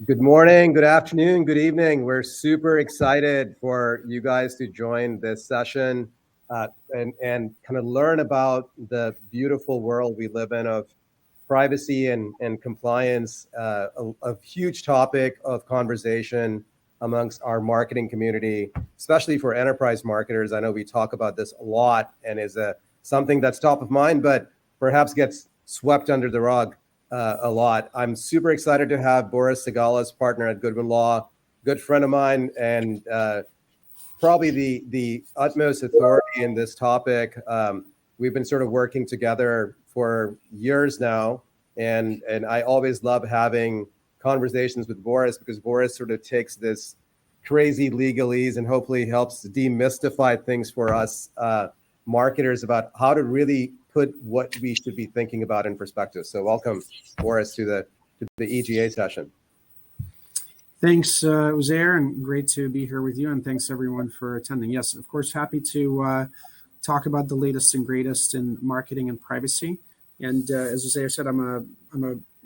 Good morning, good afternoon, good evening. We're super excited for you guys to join this session and kind of learn about the beautiful world we live in of privacy and compliance, a huge topic of conversation amongst our marketing community, especially for enterprise marketers. I know we talk about this a lot and is something that's top of mind, but perhaps gets swept under the rug a lot. I'm super excited to have Boris Sigala's partner at Goodwin Law, good friend of mine, and probably the utmost authority in this topic. We've been sort of working together for years now, and I always love having conversations with Boris because Boris sort of takes this crazy legalese and hopefully helps demystify things for us marketers about how to really put what we should be thinking about in perspective. So welcome, Boris, to the EGA session. Thanks, Uzair, and great to be here with you. And thanks everyone for attending. Yes, of course, happy to talk about the latest and greatest in marketing and privacy. And as Uzair said, I'm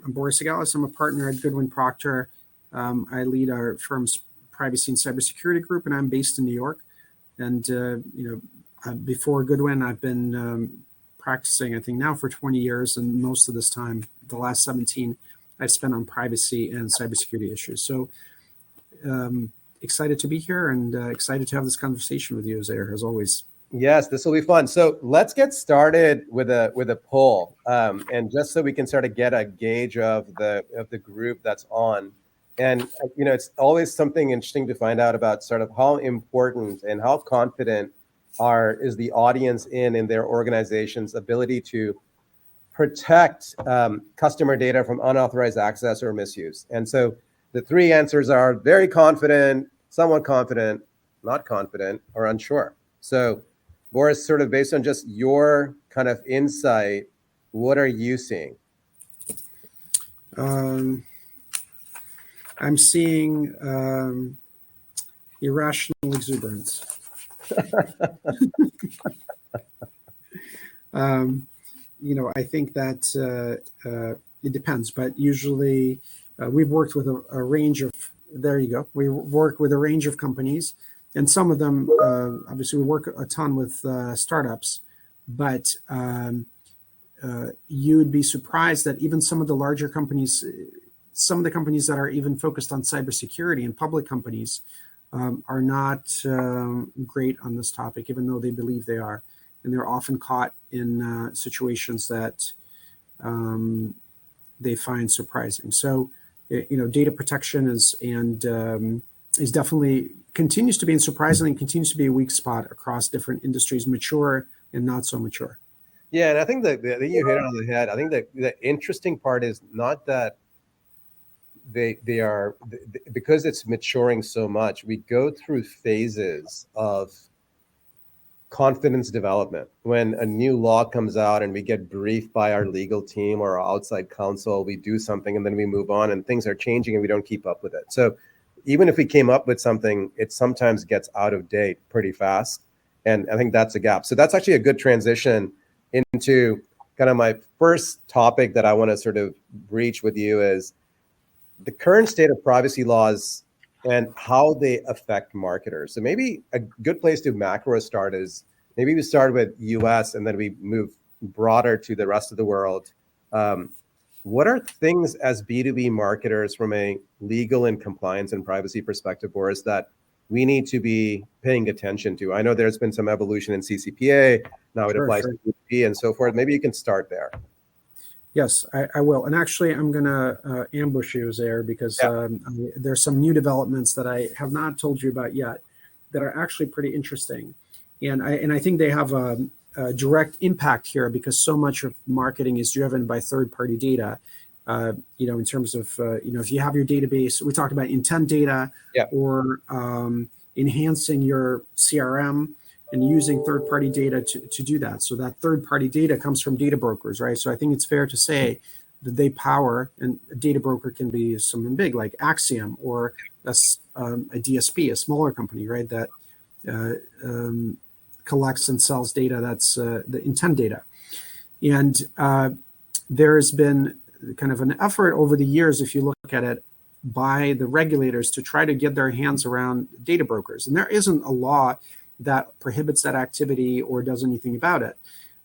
Boris Sigala. I'm a partner at Goodwin Procter. I lead our firm's privacy and cybersecurity group, and I'm based in New York. And before Goodwin, I've been practicing, I think now for 20 years, and most of this time, the last 17, I've spent on privacy and cybersecurity issues. So excited to be here and excited to have this conversation with you, Uzair, as always. Yes, this will be fun. So let's get started with a poll, and just so we can sort of get a gauge of the group that's on. And it's always something interesting to find out about sort of how important and how confident is the audience in their organization's ability to protect customer data from unauthorized access or misuse. And so the three answers are very confident, somewhat confident, not confident, or unsure. So Boris, sort of based on just your kind of insight, what are you seeing? I'm seeing irrational exuberance. I think that it depends, but usually we've worked with a range of, there you go, we work with a range of companies, and some of them, obviously we work a ton with startups, but you would be surprised that even some of the larger companies, some of the companies that are even focused on cybersecurity and public companies are not great on this topic, even though they believe they are. And they're often caught in situations that they find surprising. So, data protection is definitely continues to be, and surprisingly continues to be, a weak spot across different industries, mature and not so mature. Yeah, and I think that you hit it on the head. I think that the interesting part is not that they are, because it's maturing so much, we go through phases of confidence development. When a new law comes out and we get briefed by our legal team or our outside counsel, we do something and then we move on, and things are changing and we don't keep up with it. So even if we came up with something, it sometimes gets out of date pretty fast. And I think that's a gap. So that's actually a good transition into kind of my first topic that I want to sort of breach with you is the current state of privacy laws and how they affect marketers. So maybe a good place to macro start is maybe we start with US and then we move broader to the rest of the world. What are things as B2B marketers from a legal and compliance and privacy perspective, Boris, that we need to be paying attention to? I know there's been some evolution in CCPA, now it applies to B2B and so forth. Maybe you can start there. Yes, I will. And actually, I'm going to ambush you there because there's some new developments that I have not told you about yet that are actually pretty interesting. And I think they have a direct impact here because so much of marketing is driven by third-party data. In terms of, if you have your database, we talked about intent data or enhancing your CRM and using third-party data to do that. So that third-party data comes from data brokers, right? So I think it's fair to say that they power, and a data broker can be something big like Axiom or a DSP, a smaller company, right, that collects and sells data that's the intent data. And there's been kind of an effort over the years, if you look at it, by the regulators to try to get their hands around data brokers. And there isn't a law that prohibits that activity or does anything about it,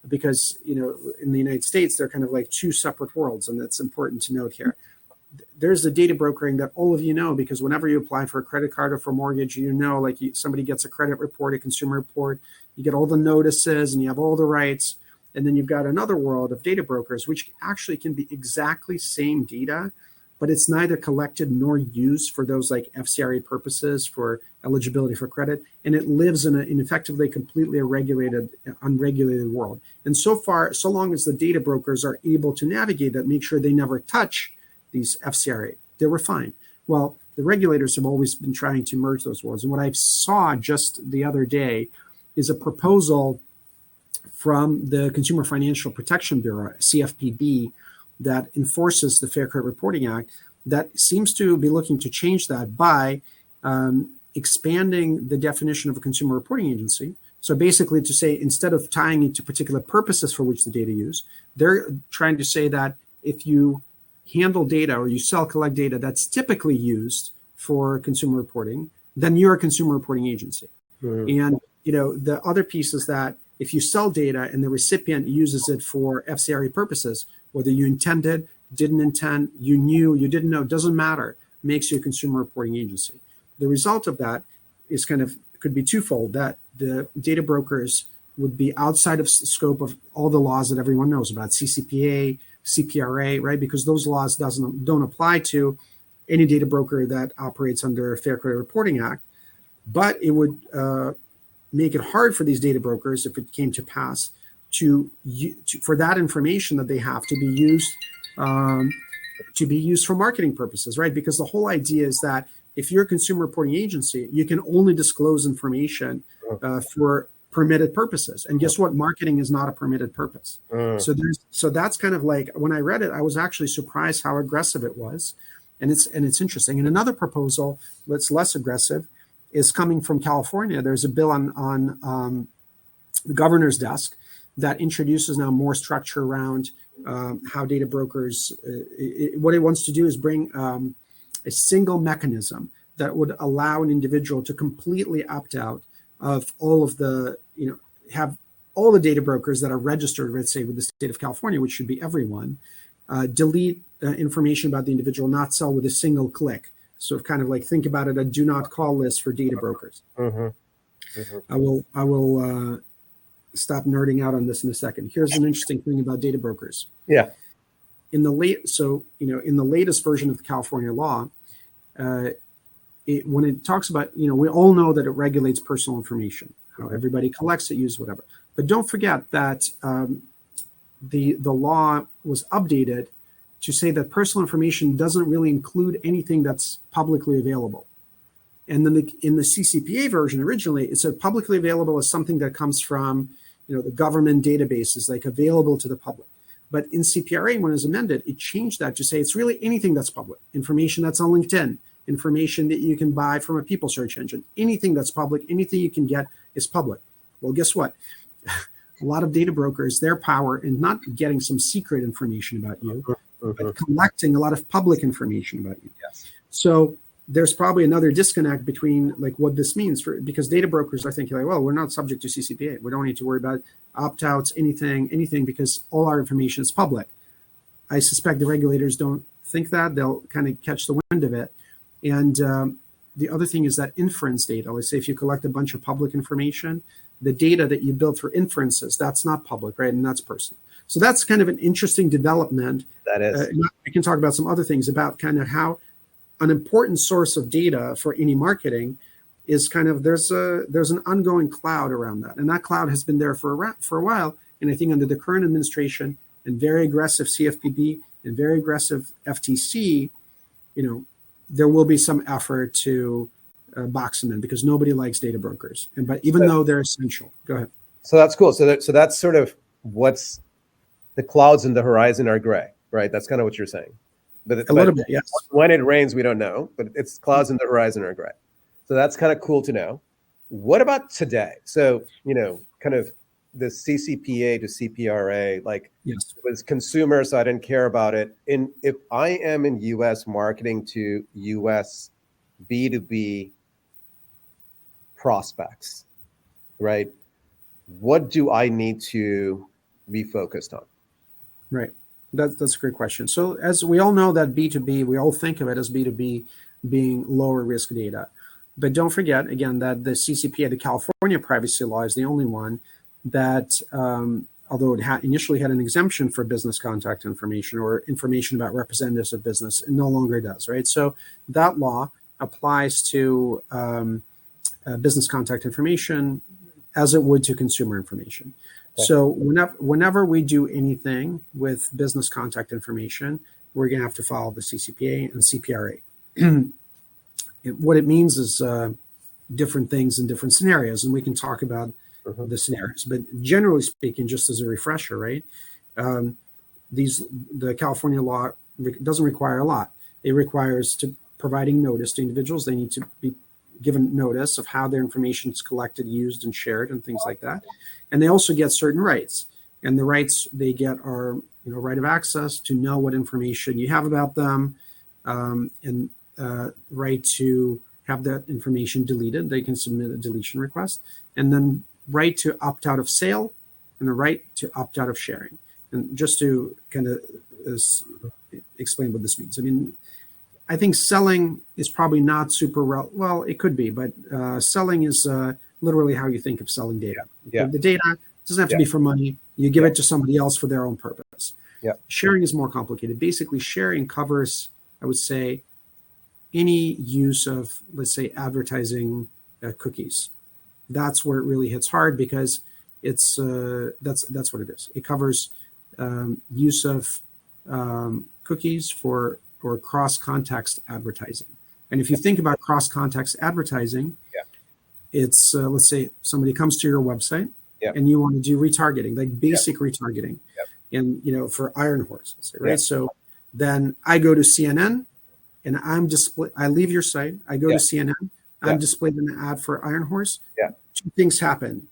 because, you know, in the United States, they're kind of like two separate worlds. And that's important to note here. There's the data brokering that all of you know, because whenever you apply for a credit card or for a mortgage, you know, like somebody gets a credit report, a consumer report, you get all the notices and you have all the rights. And then you've got another world of data brokers, which actually can be exactly same data, but it's neither collected nor used for those like FCRA purposes for eligibility for credit. And it lives in an effectively completely unregulated world. And so long as the data brokers are able to navigate that, make sure they never touch these FCRA, they were fine. Well, the regulators have always been trying to merge those worlds. And what I saw just the other day is a proposal from the Consumer Financial Protection Bureau, CFPB, that enforces the Fair Credit Reporting Act, that seems to be looking to change that by expanding the definition of a consumer reporting agency. So basically to say, instead of tying it to particular purposes for which the data use, they're trying to say that if you handle data or you collect data that's typically used for consumer reporting, then you're a consumer reporting agency. Mm-hmm. And, you know, the other piece is that if you sell data and the recipient uses it for FCRA purposes, whether you intended, didn't intend, you knew, you didn't know, doesn't matter, makes you a consumer reporting agency. The result of that is could be twofold, that the data brokers would be outside of the scope of all the laws that everyone knows about, CCPA, CPRA, right? Because those laws don't apply to any data broker that operates under Fair Credit Reporting Act. But it would make it hard for these data brokers, if it came to pass, for that information that they have to be used for marketing purposes, right? Because the whole idea is that if you're a consumer reporting agency, you can only disclose information for permitted purposes. And guess what? Marketing is not a permitted purpose. So that's kind of like, when I read it, I was actually surprised how aggressive it was. And it's interesting. And another proposal that's less aggressive is coming from California. There's a bill on the governor's desk that introduces now more structure around how data brokers, what it wants to do is bring a single mechanism that would allow an individual to completely opt out of all of the, have all the data brokers that are registered, let's say, with the state of California, which should be everyone, delete information about the individual, not sell with a single click. So kind of like, think about it, a do not call list for data brokers. Mm-hmm. Mm-hmm. I will stop nerding out on this in a second. Here's an interesting thing about data brokers. Yeah. In the latest version of the California law, when it talks about, we all know that it regulates personal information, how everybody collects it, uses whatever. But don't forget that the law was updated to say that personal information doesn't really include anything that's publicly available. And then in the CCPA version originally, it said publicly available is something that comes from the government databases, like available to the public. But in CPRA, when it was amended, it changed that to say it's really anything that's public, information that's on LinkedIn, information that you can buy from a people search engine, anything that's public, anything you can get is public. Well, guess what? A lot of data brokers, their power in not getting some secret information about you, but collecting a lot of public information about you. Yes. So there's probably another disconnect between like what this means because data brokers are thinking like, well, we're not subject to CCPA. We don't need to worry about opt-outs, anything, because all our information is public. I suspect the regulators don't think that. They'll kind of catch the wind of it. And the other thing is that inference data. Let's say if you collect a bunch of public information, the data that you build for inferences, that's not public, right? And that's personal. So that's kind of an interesting development. That is. We can talk about some other things about kind of how an important source of data for any marketing is kind of, there's an ongoing cloud around that. And that cloud has been there for a while. And I think under the current administration and very aggressive CFPB and very aggressive FTC, there will be some effort to box them in because nobody likes data brokers. But even though they're essential, go ahead. So that's cool. So that's sort of what's the clouds in the horizon are gray, right? That's kind of what you're saying. But a little bit, yes. When it rains, we don't know, but it's clouds in the horizon are gray. So that's kind of cool to know. What about today? So, kind of the CCPA to CPRA, like Yes. it was consumer, so I didn't care about it. And if I am in US marketing to US B2B prospects, right? What do I need to be focused on? Right. That's a great question. So as we all know that B2B, we all think of it as B2B being lower risk data. But don't forget, again, that the CCPA, the California privacy law, is the only one that, although it initially had an exemption for business contact information or information about representatives of business, it no longer does, right? So that law applies to business contact information as it would to consumer information. Okay. So whenever we do anything with business contact information, we're going to have to follow the CCPA and CPRA. What it means is different things in different scenarios, and we can talk about the scenarios. But generally speaking, just as a refresher, right? The California law doesn't require a lot. It requires providing notice to individuals. They need to be given notice of how their information is collected, used, and shared, and things like that. And they also get certain rights. And the rights they get are, right of access to know what information you have about them, and right to have that information deleted. They can submit a deletion request, and then right to opt out of sale, and the right to opt out of sharing. And just to kind of explain what this means, I mean, I think selling is probably not super well. It could be, but selling is literally how you think of selling data. Yeah. The data doesn't have to be for money. You give it to somebody else for their own purpose. Yeah. Sharing is more complicated. Basically, sharing covers, I would say, any use of, let's say, advertising cookies. That's where it really hits hard, because it's that's what it is. It covers use of cookies for cross-context advertising. And if you think about cross-context advertising, it's let's say somebody comes to your website and you want to do retargeting, like basic retargeting, and for Iron Horse, let's say, right? So then I go to CNN and I leave your site, I go to CNN, I'm displaying an ad for Iron Horse. Two things happen.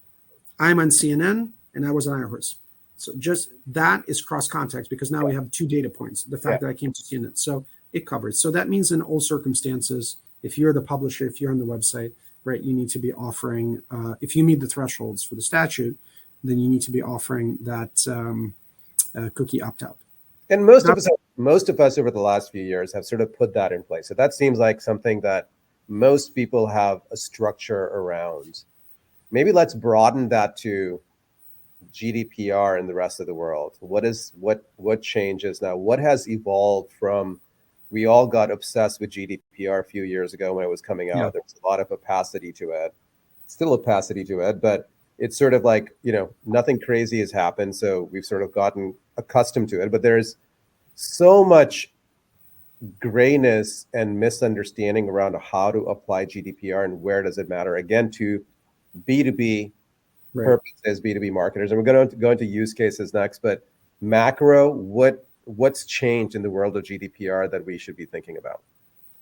I'm on CNN and I was on Iron Horse. So just that is cross context, because now we have two data points, the fact that I came to CNN. So it covers. So that means in all circumstances, if you're the publisher, if you're on the website, right, you need to be offering, if you meet the thresholds for the statute, then you need to be offering that cookie opt-out. And most of us over the last few years have sort of put that in place. So that seems like something that most people have a structure around. Maybe let's broaden that to GDPR and the rest of the world. What changes now? What has evolved from, we all got obsessed with GDPR a few years ago when it was coming out. There was a lot of opacity to it, still opacity to it, but it's sort of like, nothing crazy has happened. So we've sort of gotten accustomed to it, but there's so much grayness and misunderstanding around how to apply GDPR and where does it matter, again, to B2B purposes, B2B marketers. And we're going to go into use cases next, but macro, what's changed in the world of GDPR that we should be thinking about?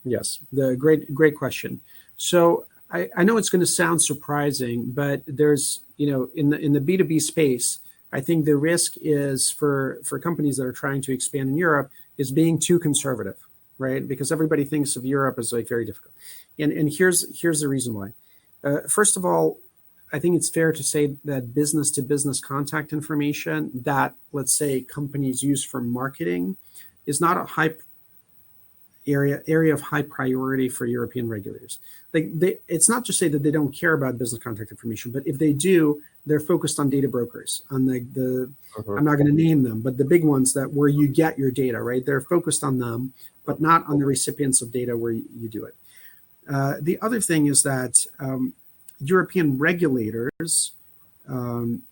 Yes, the great question. So I know it's going to sound surprising, but there's, in the B2B space, I think the risk is for companies that are trying to expand in Europe is being too conservative, right? Because everybody thinks of Europe as like very difficult. And here's the reason why. First of all, I think it's fair to say that business to business contact information that, let's say, companies use for marketing is not a high area of high priority for European regulators. It's not to say that they don't care about business contact information, but if they do, they're focused on data brokers, on I'm not going to name them, but the big ones that where you get your data, right? They're focused on them, but not on the recipients of data where you do it. The other thing is that European regulators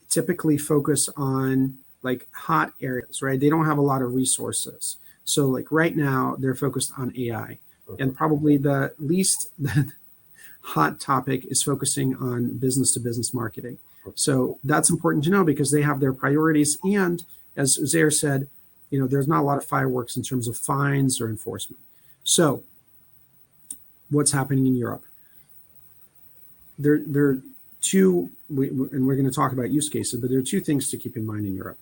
typically focus on like hot areas, right? They don't have a lot of resources. So like right now they're focused on AI, and probably the least hot topic is focusing on business to business marketing. So that's important to know because they have their priorities. And as Zaire said, there's not a lot of fireworks in terms of fines or enforcement. So what's happening in Europe? There are two and we're going to talk about use cases, but there are two things to keep in mind in Europe.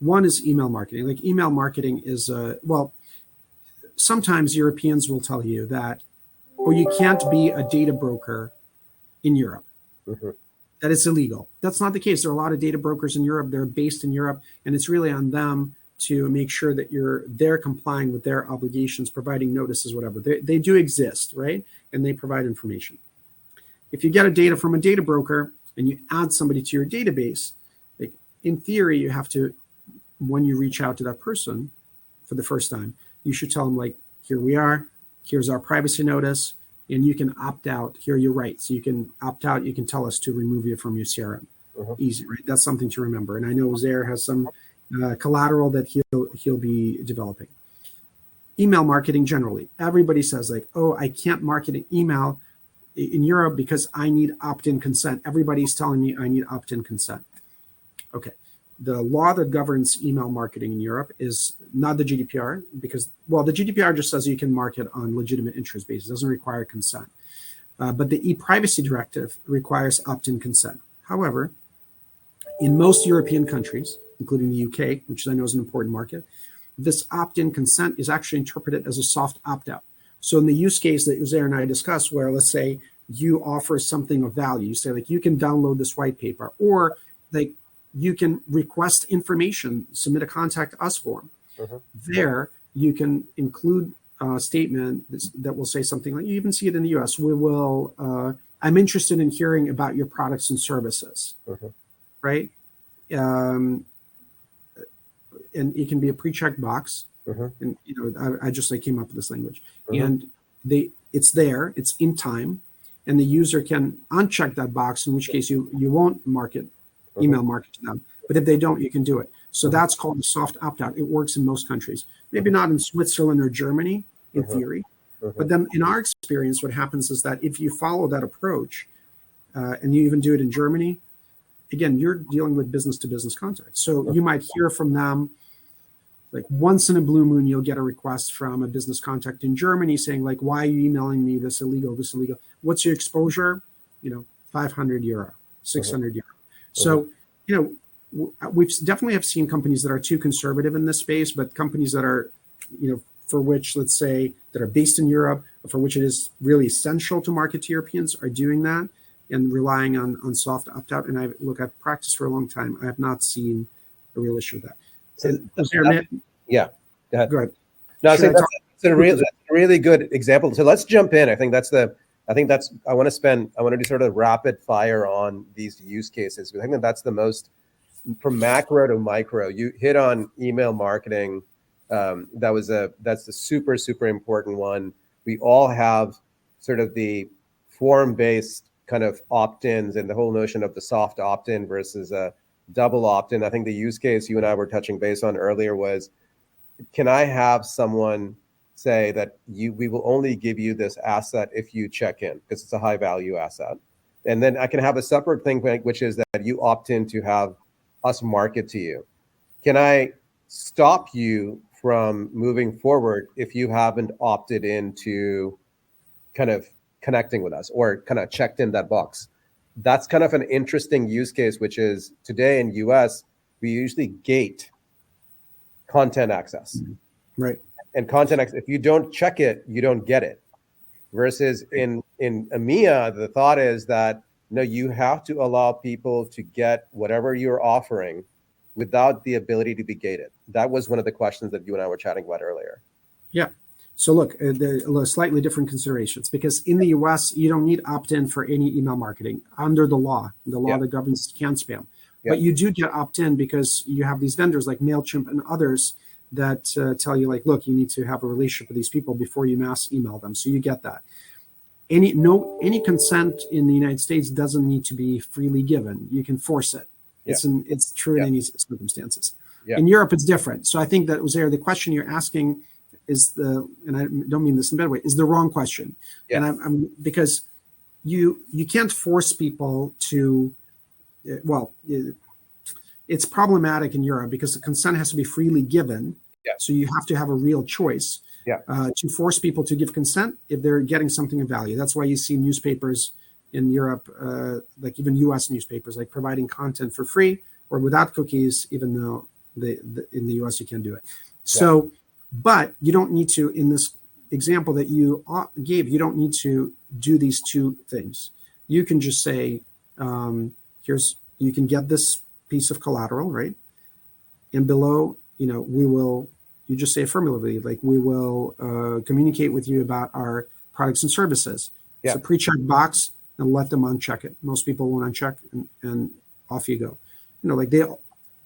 One is email marketing. Like email marketing is, well, sometimes Europeans will tell you that, oh, you can't be a data broker in Europe. Mm-hmm. That it's illegal. That's not the case. There are a lot of data brokers in Europe. They're based in Europe, and it's really on them to make sure that they're complying with their obligations, providing notices, whatever. They do exist, right? And they provide information. If you get a data from a data broker and you add somebody to your database, like in theory, you have to, when you reach out to that person for the first time, you should tell them, like, here we are, here's our privacy notice, and you can opt out. Here are your rights. You can opt out. You can tell us to remove you from your CRM. Uh-huh. Easy, right? That's something to remember. And I know Zaire has some collateral that he'll be developing. Email marketing generally. Everybody says, like, oh, I can't market an email in Europe because I need opt-in consent. Everybody's telling me I need opt-in consent. Okay. The law that governs email marketing in Europe is not the GDPR, because, well, the GDPR just says you can market on legitimate interest basis. It doesn't require consent. But the e-privacy directive requires opt-in consent. However, in most European countries, including the UK, which I know is an important market, this opt-in consent is actually interpreted as a soft opt-out. So in the use case that Uzair and I discussed, where let's say you offer something of value, you say, like, you can download this white paper, or like you can request information, submit a contact us form. Uh-huh. There you can include a statement that will say something like, you even see it in the US, I'm interested in hearing about your products and services, Uh-huh. right? And it can be a pre-checked box. Uh-huh. And I just came up with this language, Uh-huh. and it's there, it's in time, and the user can uncheck that box, in which case you won't market, email market to them. But if they don't, you can do it. So that's called a soft opt-out. It works in most countries, maybe not in Switzerland or Germany in theory. But then in our experience, what happens is that if you follow that approach, and you even do it in Germany, again, you're dealing with business-to-business contact. So you might hear from them, like once in a blue moon, you'll get a request from a business contact in Germany saying, like, why are you emailing me this illegal, this illegal? What's your exposure? 500 euro, 600 euro. So, we've definitely have seen companies that are too conservative in this space, but companies that are, for which, let's say, that are based in Europe, for which it is really essential to market to Europeans, are doing that and relying on soft opt-out. And I've practiced for a long time. I have not seen a real issue with that. Yeah, go ahead. Go ahead. No, I think that's a really good example. So let's jump in. I want to do sort of rapid fire on these use cases. I think that's the most, from macro to micro. You hit on email marketing. That's the super, super important one. We all have sort of the form-based kind of opt-ins and the whole notion of the soft opt-in versus a double opt-in. I think the use case you and I were touching base on earlier was, can I have someone say that we will only give you this asset if you check in, because it's a high value asset. And then I can have a separate thing, which is that you opt in to have us market to you. Can I stop you from moving forward if you haven't opted into kind of connecting with us or kind of checked in that box? That's kind of an interesting use case, which is today in US, we usually gate content access. Right. And content access, if you don't check it, you don't get it. Versus in EMEA, the thought is that, no, you have to allow people to get whatever you're offering without the ability to be gated. That was one of the questions that you and I were chatting about earlier. Yeah. So look, there are slightly different considerations, because in the US, you don't need opt-in for any email marketing under the law that governs can spam. Yeah. But you do get opt-in because you have these vendors like MailChimp and others that tell you, like, look, you need to have a relationship with these people before you mass email them. So you get that. Any consent in the United States doesn't need to be freely given. You can force it. Yeah. It's true in any circumstances. Yeah. In Europe, it's different. So I think that, Uzair, the question you're asking is and I don't mean this in a bad way, is the wrong question. Yeah. And I'm because you can't force people to, it's problematic in Europe because the consent has to be freely given. Yeah. So you have to have a real choice. Yeah. To force people to give consent if they're getting something of value. That's why you see newspapers in Europe, like even US newspapers, like providing content for free or without cookies, even though in the US you can do it. So, but you don't need to, in this example that you gave, you don't need to do these two things. You can just say, you can get this piece of collateral, right? And below, you just say affirmatively, like we will communicate with you about our products and services. Yeah. It's a pre-check box, and let them uncheck it. Most people won't uncheck, and off you go.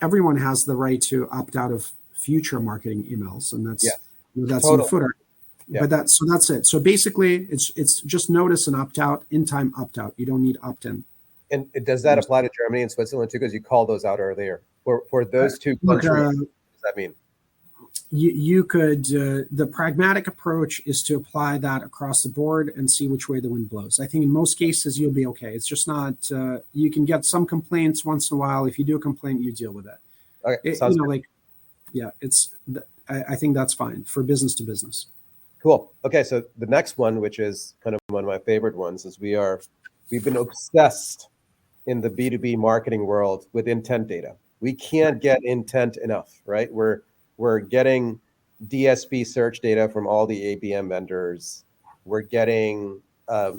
Everyone has the right to opt out of future marketing emails, and that's totally. In the footer. Yeah. But that's it. So basically, it's just notice and opt out, in time opt out. You don't need opt in. And does that apply to Germany and Switzerland too? Because you called those out earlier. For those two countries, what does that mean? You could, the pragmatic approach is to apply that across the board and see which way the wind blows. I think in most cases you'll be okay. It's just not, you can get some complaints once in a while. If you do a complaint, you deal with it. Okay, I think that's fine for business to business. Cool. Okay, so the next one, which is kind of one of my favorite ones, is we've been obsessed in the B2B marketing world with intent data. We can't get intent enough, right? We're getting DSP search data from all the ABM vendors. We're getting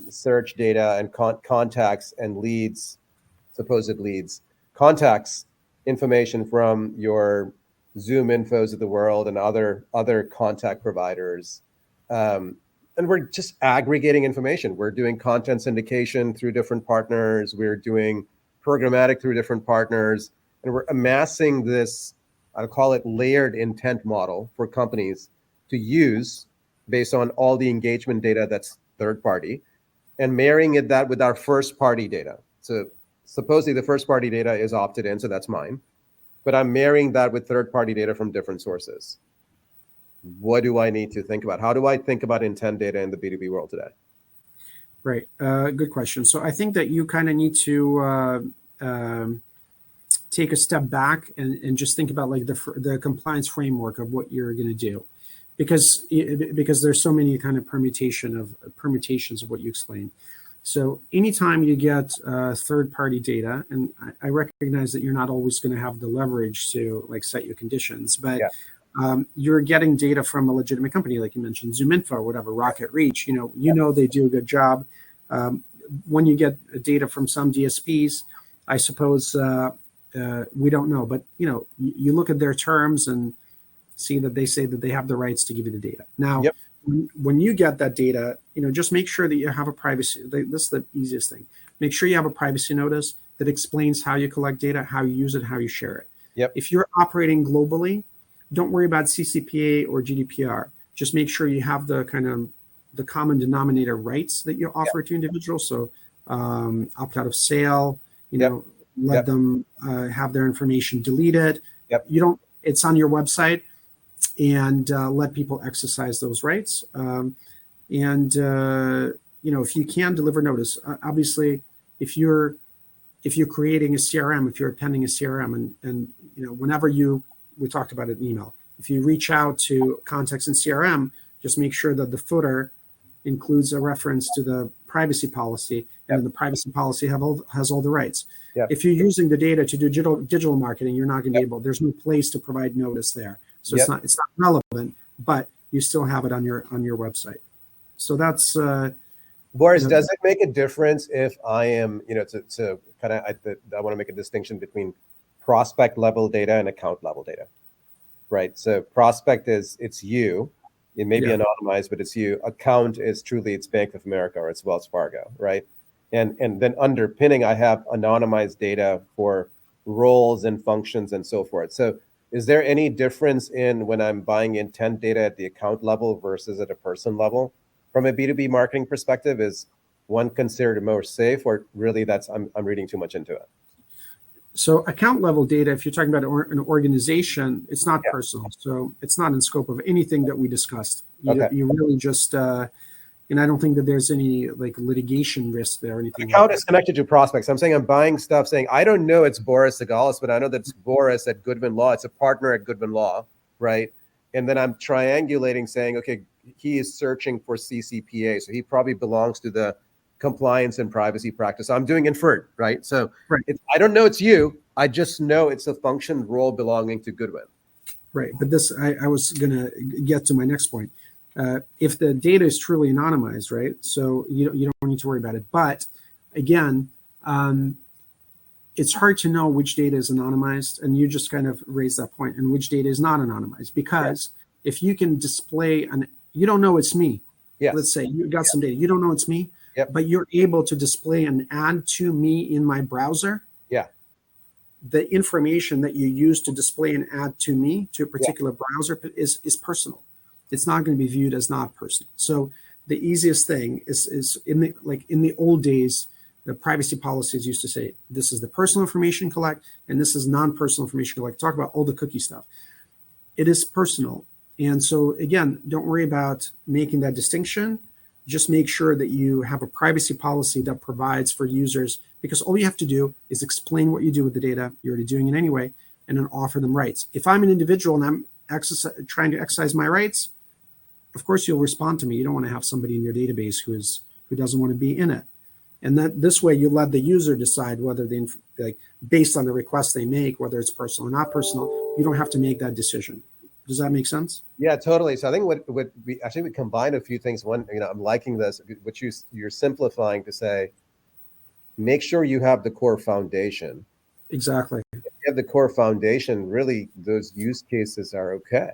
search data and contacts and leads, supposed leads, contacts information from your Zoom infos of the world and other contact providers. And we're just aggregating information. We're doing content syndication through different partners. We're doing programmatic through different partners. And we're amassing this, I'll call it layered intent model for companies to use based on all the engagement data that's third party and marrying that with our first party data. So supposedly the first party data is opted in, so that's mine. But I'm marrying that with third party data from different sources. What do I need to think about? How do I think about intent data in the B2B world today? Right. Good question. So I think that you kind of need to take a step back and just think about like the compliance framework of what you're going to do, because there's so many kind of permutations of what you explained. So anytime you get third-party data, and I recognize that you're not always going to have the leverage to like set your conditions, but you're getting data from a legitimate company, like you mentioned, ZoomInfo or whatever, Rocket Reach. You know they do a good job. When you get data from some DSPs, I suppose we don't know, but you look at their terms and see that they say that they have the rights to give you the data. Now, when you get that data, just make sure that you have a privacy. This is the easiest thing. Make sure you have a privacy notice that explains how you collect data, how you use it, how you share it. Yep. If you're operating globally, don't worry about CCPA or GDPR. Just make sure you have the kind of the common denominator rights that you offer to individuals. So opt out of sale, let them have their information deleted. You don't. It's on your website, and let people exercise those rights. If you can deliver notice, obviously, if you're creating a CRM, if you're appending a CRM, and whenever we talked about it in email, if you reach out to contacts in CRM, just make sure that the footer includes a reference to the privacy policy, and the privacy policy has all the rights. If you're using the data to do digital marketing, you're not going to be able. There's no place to provide notice there, so it's not relevant. But you still have it on your website. So that's Boris. Does it make a difference if I am to kind of I want to make a distinction between prospect level data and account level data, right? So prospect it's you. It may be anonymized, but it's you. Account is truly it's Bank of America or it's Wells Fargo, right? And then underpinning, I have anonymized data for roles and functions and so forth. So is there any difference in when I'm buying intent data at the account level versus at a person level? From a B2B marketing perspective, is one considered more safe, or really I'm reading too much into it? So account level data, if you're talking about an organization, it's not personal. So it's not in scope of anything that we discussed. You really just, and I don't think that there's any like litigation risk there or anything. Account is connected to prospects. I'm saying I'm buying stuff saying, I don't know it's Boris Sagalis, but I know that's Boris at Goodwin Law. It's a partner at Goodwin Law, right? And then I'm triangulating saying, okay, he is searching for CCPA. So he probably belongs to the compliance and privacy practice. I'm doing inferred, right? So Right. I don't know it's you. I just know it's a function role belonging to Goodwin. Right. But this, I was going to get to my next point. If the data is truly anonymized, right? So you don't need to worry about it. But again, it's hard to know which data is anonymized, and you just kind of raised that point, and which data is not anonymized. Because if you can display you don't know it's me. Yes. Let's say you got some data, you don't know it's me, but you're able to display an ad to me in my browser. Yeah. The information that you use to display an ad to me to a particular browser is personal. It's not going to be viewed as not personal. So the easiest thing is in the old days, the privacy policies used to say, this is the personal information collect, and this is non-personal information collect. Talk about all the cookie stuff. It is personal. And so again, don't worry about making that distinction. Just make sure that you have a privacy policy that provides for users, because all you have to do is explain what you do with the data. You're already doing it anyway, and then offer them rights. If I'm an individual and I'm trying to exercise my rights, of course you'll respond to me. You don't want to have somebody in your database who doesn't want to be in it. And that this way you let the user decide whether based on the request they make, whether it's personal or not personal. You don't have to make that decision. Does that make sense? Yeah, totally. So I think what we combined a few things. One, I'm liking this, which you're simplifying to say, make sure you have the core foundation. Exactly. If you have the core foundation, really those use cases are okay.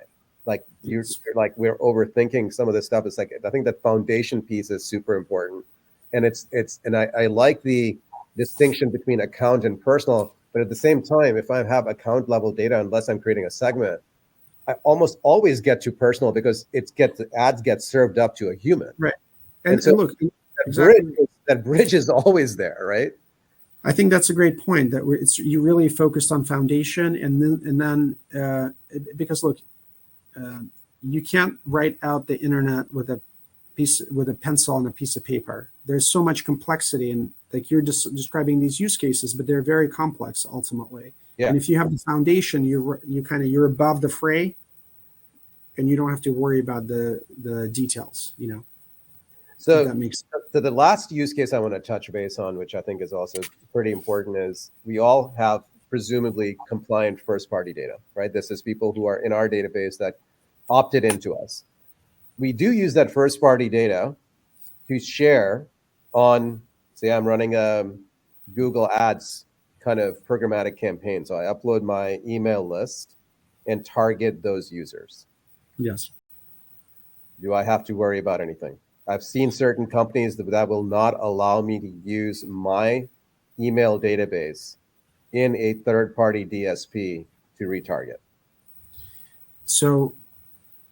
Like we're overthinking some of this stuff. It's like, I think that foundation piece is super important. And I like the distinction between account and personal, but at the same time, if I have account level data, unless I'm creating a segment, I almost always get to personal because the ads get served up to a human. Right. And so look, that bridge is always there, right? I think that's a great point. That you really focused on foundation, and then because look, you can't write out the internet with a pencil and a piece of paper. There's so much complexity, and like you're just describing these use cases, but they're very complex ultimately. Yeah. And if you have the foundation, you're above the fray, and you don't have to worry about the details. So that makes sense. So the last use case I want to touch base on, which I think is also pretty important, is we all have presumably compliant first-party data, right? This is people who are in our database that opted into us. We do use that first-party data to share on, say, I'm running a Google Ads kind of programmatic campaign. So I upload my email list and target those users. Yes. Do I have to worry about anything? I've seen certain companies that will not allow me to use my email database in a third-party DSP to retarget. So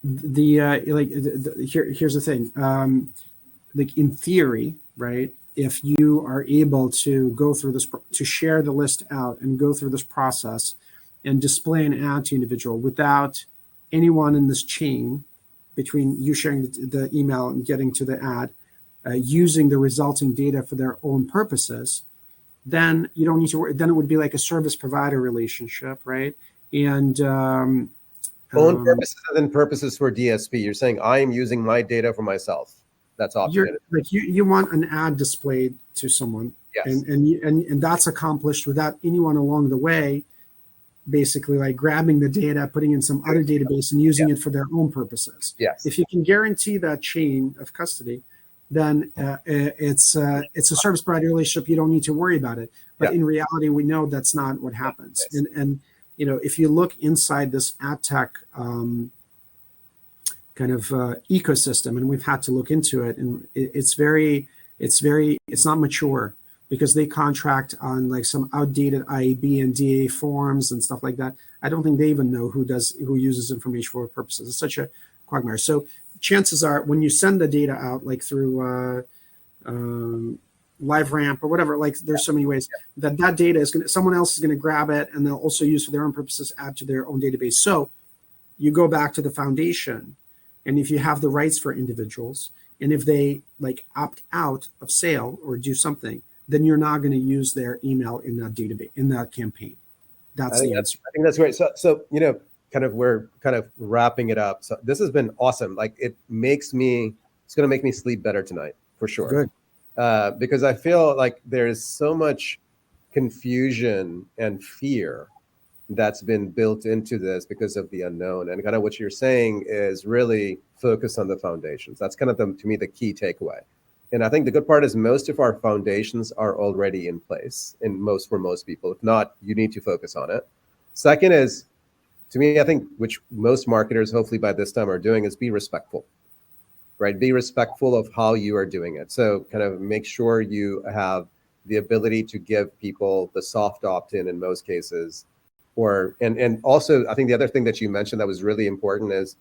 here's the thing. Like in theory, right? If you are able to go through this, to share the list out and go through this process and display an ad to individual without anyone in this chain between you sharing the email and getting to the ad, using the resulting data for their own purposes, then you don't need to worry. Then it would be like a service provider relationship, right? And own purposes and then purposes for DSP. You're saying I am using my data for myself. That's opted. Like you want an ad displayed to someone, yes, and that's accomplished without anyone along the way, basically like grabbing the data, putting in some other database, and using it for their own purposes. Yes. If you can guarantee that chain of custody, then it's a service provider relationship. You don't need to worry about it. But in reality, we know that's not what happens. Yes. And if you look inside this ad tech kind of ecosystem, and we've had to look into it, and it's not mature, because they contract on like some outdated IAB and DA forms and stuff like that. I don't think they even know who uses information for what purposes. It's such a quagmire. So chances are when you send the data out, like through LiveRamp or whatever, like there's so many ways that data someone else is going to grab it, and they'll also use for their own purposes, add to their own database. So you go back to the foundation, and if you have the rights for individuals, and if they like opt out of sale or do something, then you're not going to use their email in that database, in that campaign. That's the answer. I think that's great. So we're kind of wrapping it up. So this has been awesome. Like it's going to make me sleep better tonight for sure. Good. because I feel like there's so much confusion and fear that's been built into this because of the unknown. And kind of what you're saying is really focus on the foundations. That's kind of to me the key takeaway. And I think the good part is most of our foundations are already in place for most people. If not, you need to focus on it. Second is, to me, I think, which most marketers hopefully by this time are doing, is be respectful, right? Be respectful of how you are doing it. So kind of make sure you have the ability to give people the soft opt-in in most cases. And also, I think the other thing that you mentioned that was really important is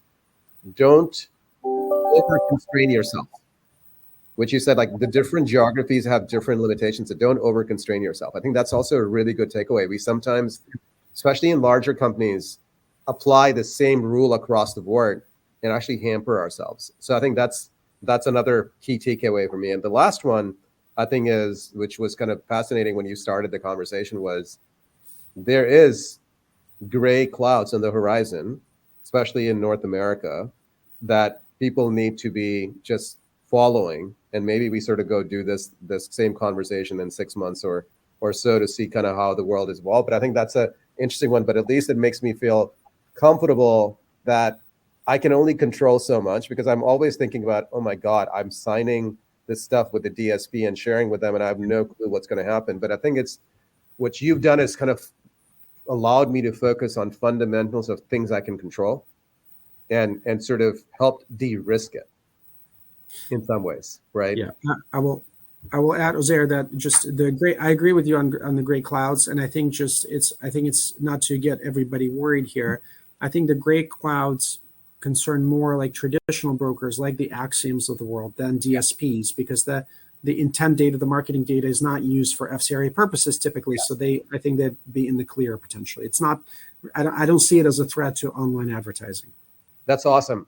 don't over constrain yourself. Which you said, like the different geographies have different limitations, so don't over constrain yourself. I think that's also a really good takeaway. We sometimes, especially in larger companies, apply the same rule across the board and actually hamper ourselves. So I think that's another key takeaway for me. And the last one I think is, which was kind of fascinating when you started the conversation, was there is gray clouds on the horizon, especially in North America, that people need to be just following. And maybe we sort of go do this same conversation in 6 months or so to see kind of how the world is evolved. But I think that's a interesting one. But at least it makes me feel comfortable that I can only control so much, because I'm always thinking about, oh my God, I'm signing this stuff with the DSP and sharing with them, and I have no clue what's going to happen. But I think it's what you've done is kind of allowed me to focus on fundamentals of things I can control and sort of helped de-risk it in some ways, right? Yeah, I will add, Ozair, that just the great. I agree with you on the gray clouds, and I think it's not to get everybody worried here. I think the gray clouds concern more like traditional brokers, like the Axioms of the world, than DSPs, because the intent data, the marketing data, is not used for FCRA purposes typically. So I think they'd be in the clear potentially. It's not. I don't see it as a threat to online advertising. That's awesome.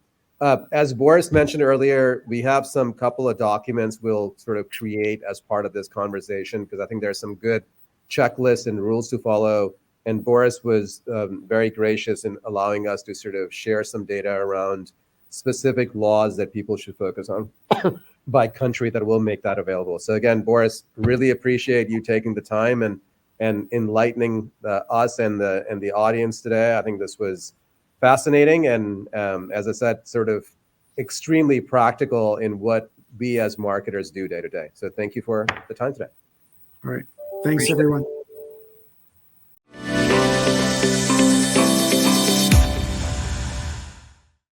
As Boris mentioned earlier, we have some couple of documents we'll sort of create as part of this conversation, because I think there's some good checklists and rules to follow. And Boris was very gracious in allowing us to sort of share some data around specific laws that people should focus on by country that will make that available. So again, Boris, really appreciate you taking the time and enlightening us and the audience today. I think this was fascinating and, as I said, sort of extremely practical in what we as marketers do day to day. So thank you for the time today. All right. Thanks, Appreciate it. everyone.